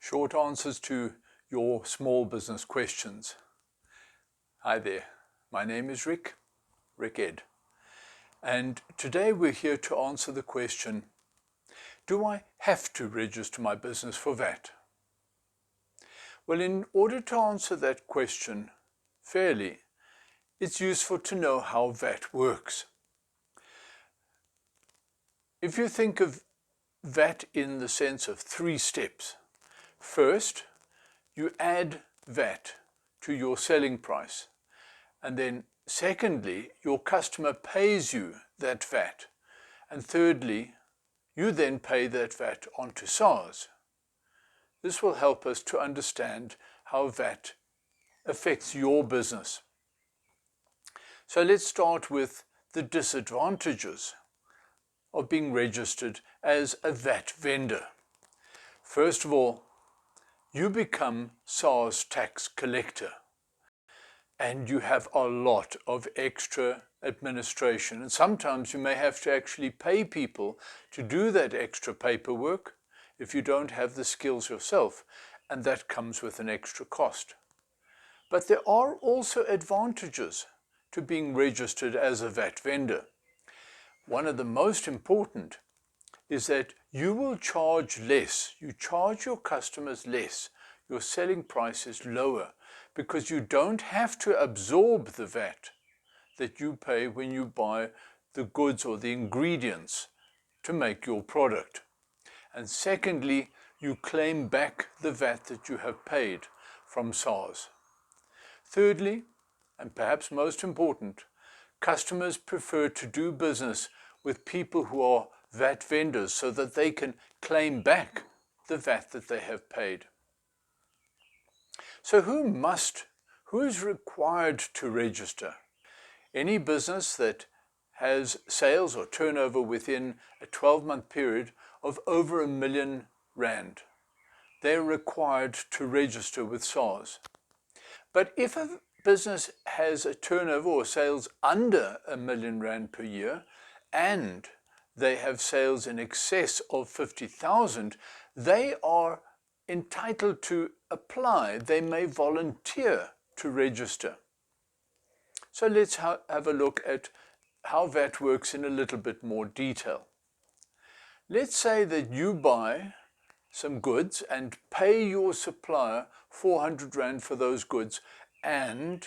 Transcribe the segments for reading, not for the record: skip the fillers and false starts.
Short answers to your small business questions. Hi there, my name is Rick Ed, and today we're here to answer the question, do I have to register my business for VAT? Well, in order to answer that question fairly, it's useful to know how VAT works. If you think of VAT in the sense of 3 steps, first, you add VAT to your selling price, and then secondly, your customer pays you that VAT, and thirdly, you then pay that VAT onto SARS. This will help us to understand how VAT affects your business. So let's start with the disadvantages of being registered as a VAT vendor. First of all, you become SARS tax collector, and you have a lot of extra administration, and sometimes you may have to actually pay people to do that extra paperwork if you don't have the skills yourself, and that comes with an extra cost. But there are also advantages to being registered as a VAT vendor. One of the most important is that you will charge less. You charge your customers less. Your selling price is lower because you don't have to absorb the VAT that you pay when you buy the goods or the ingredients to make your product. And secondly, you claim back the VAT that you have paid from SARS. Thirdly, and perhaps most important, customers prefer to do business with people who are VAT vendors so that they can claim back the VAT that they have paid. So who is required to register? Any business that has sales or turnover within a 12-month period of over R1 million, they're required to register with SARS. But if a business has a turnover or sales under R1 million per year, and they have sales in excess of 50,000, they are entitled to apply. They may volunteer to register. So let's have a look at how VAT works in a little bit more detail. Let's say that you buy some goods and pay your supplier R400 for those goods, and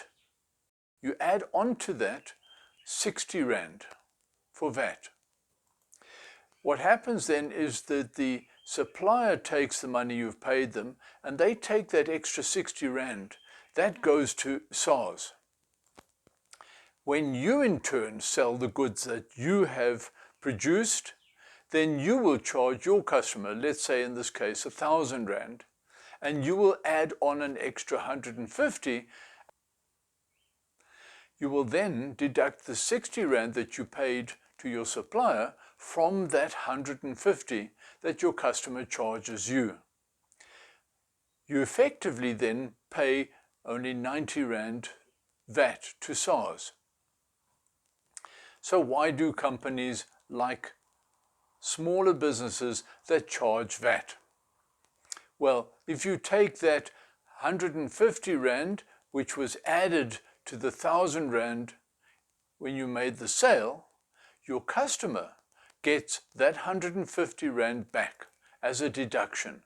you add on to that R60 for VAT. What happens then is that the supplier takes the money you've paid them, and they take that extra R60. That goes to SARS. When you in turn sell the goods that you have produced, then you will charge your customer, let's say in this case R1,000, and you will add on an extra R150. You will then deduct the R60 that you paid to your supplier from that R150 that your customer charges you. You effectively then pay only R90 VAT to SARS. So why do companies like smaller businesses that charge VAT? Well, if you take that R150 which was added to the R1,000 when you made the sale, your customer gets that R150 back as a deduction.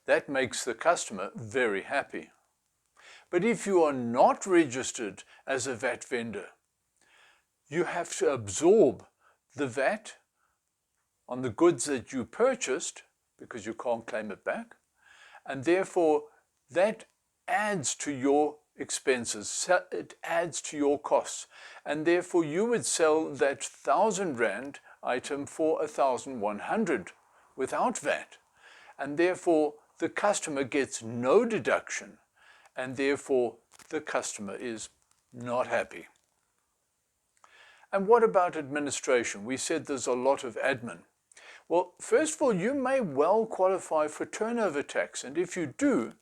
That makes the customer very happy. But if you are not registered as a VAT vendor, you have to absorb the VAT on the goods that you purchased because you can't claim it back, and therefore that adds to your expenses, it adds to your costs, and therefore you would sell that R1,000 item for R1,100 without VAT, and therefore the customer gets no deduction, and therefore the customer is not happy. And what about administration? We said there's a lot of admin. Well, first of all, you may well qualify for turnover tax, and if you do,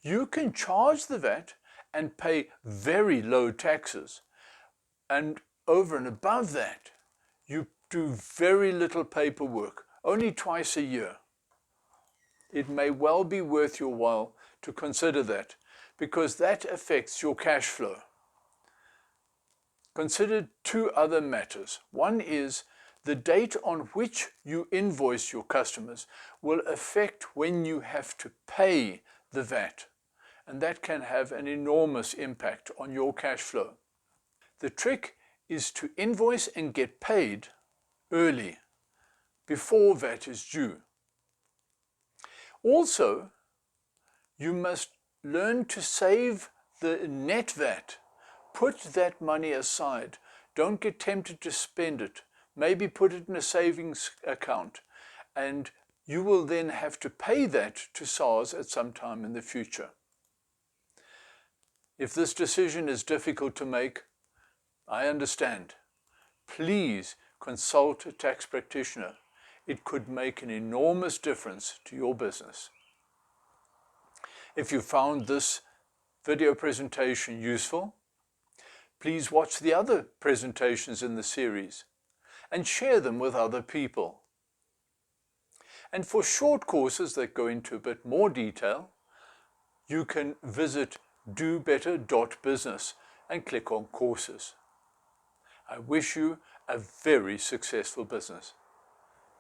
you can charge the VAT and pay very low taxes. And over and above that, you do very little paperwork, only twice a year. it may well be worth your while to consider that, because that affects your cash flow. Consider two other matters. One is the date on which you invoice your customers will affect when you have to pay the VAT, and that can have an enormous impact on your cash flow. The trick is to invoice and get paid early, before VAT is due. Also, you must learn to save the net VAT. Put that money aside. Don't get tempted to spend it. Maybe put it in a savings account, and you will then have to pay that to SARS at some time in the future. If this decision is difficult to make, I understand. Please consult a tax practitioner. It could make an enormous difference to your business. If you found this video presentation useful, please watch the other presentations in the series and share them with other people. And for short courses that go into a bit more detail, you can visit DoBetter.Business and click on courses. I wish you a very successful business.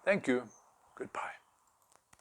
Thank you. Goodbye.